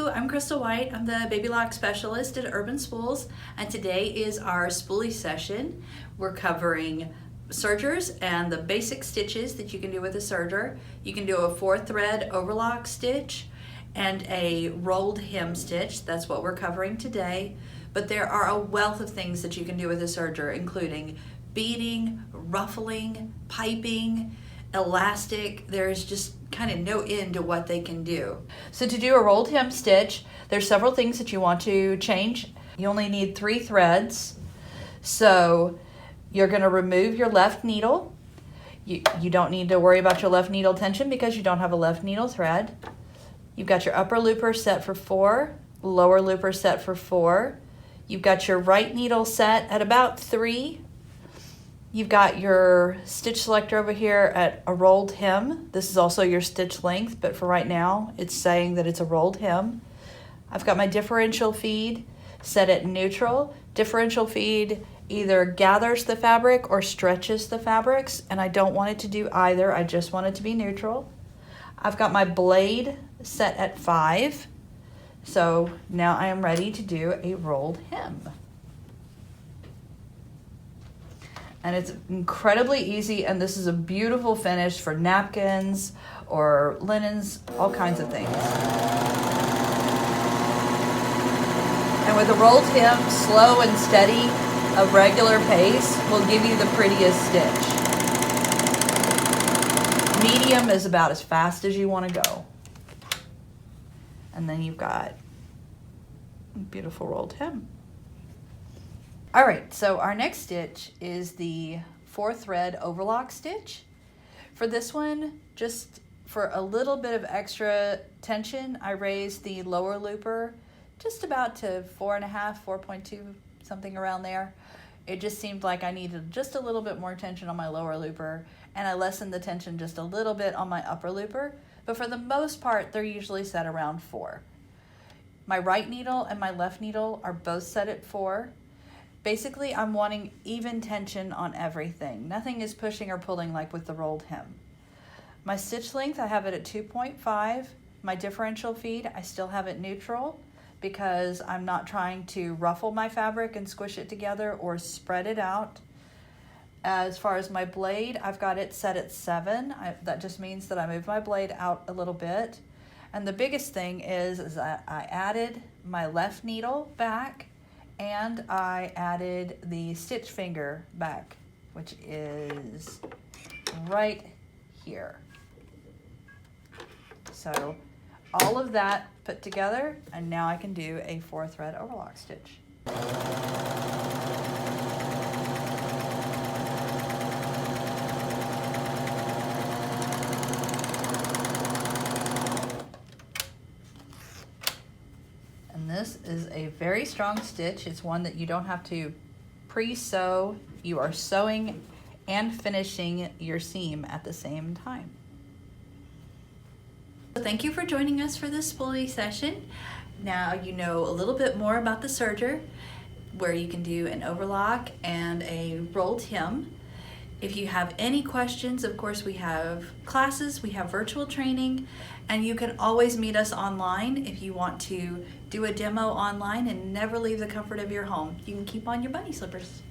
Hello, I'm Kristal White. I'm the baby lock specialist at Urban Spools, and today is our spoolie session. We're covering sergers and the basic stitches that you can do with a serger. You can do a 4-thread overlock stitch and a rolled hem stitch. That's what we're covering today. But there are a wealth of things that you can do with a serger, including beading, ruffling, piping, elastic. There's just kind of no end to what they can do. So to do a rolled hem stitch, there's several things that you want to change. You only need 3 threads. So you're going to remove your left needle. You don't need to worry about your left needle tension because you don't have a left needle thread. You've got your upper looper set for 4, lower looper set for 4. You've got your right needle set at about 3. You've got your stitch selector over here at a rolled hem. This is also your stitch length, but for right now, it's saying that it's a rolled hem. I've got my differential feed set at neutral. Differential feed either gathers the fabric or stretches the fabrics, and I don't want it to do either. I just want it to be neutral. I've got my blade set at 5. So now I am ready to do a rolled hem. And it's incredibly easy, and this is a beautiful finish for napkins or linens, all kinds of things. And with a rolled hem, slow and steady, a regular pace will give you the prettiest stitch. Medium is about as fast as you want to go. And then you've got a beautiful rolled hem. All right, so our next stitch is the 4-thread overlock stitch. For this one, just for a little bit of extra tension, I raised the lower looper just about to 4.5, 4.2, something around there. It just seemed like I needed just a little bit more tension on my lower looper, and I lessened the tension just a little bit on my upper looper, but for the most part, they're usually set around 4. My right needle and my left needle are both set at 4. Basically, I'm wanting even tension on everything. Nothing is pushing or pulling like with the rolled hem. My stitch length, I have it at 2.5. My differential feed, I still have it neutral because I'm not trying to ruffle my fabric and squish it together or spread it out. As far as my blade, I've got it set at 7. That just means that I moved my blade out a little bit. And the biggest thing is that I added my left needle back, and I added the stitch finger back, which is right here. So all of that put together, and now I can do a 4-thread overlock stitch. This is a very strong stitch. It's one that you don't have to pre-sew. You are sewing and finishing your seam at the same time. So thank you for joining us for this spoolie session. Now you know a little bit more about the serger, where you can do an overlock and a rolled hem. If you have any questions, of course, we have classes, we have virtual training, and you can always meet us online if you want to do a demo online and never leave the comfort of your home. You can keep on your bunny slippers.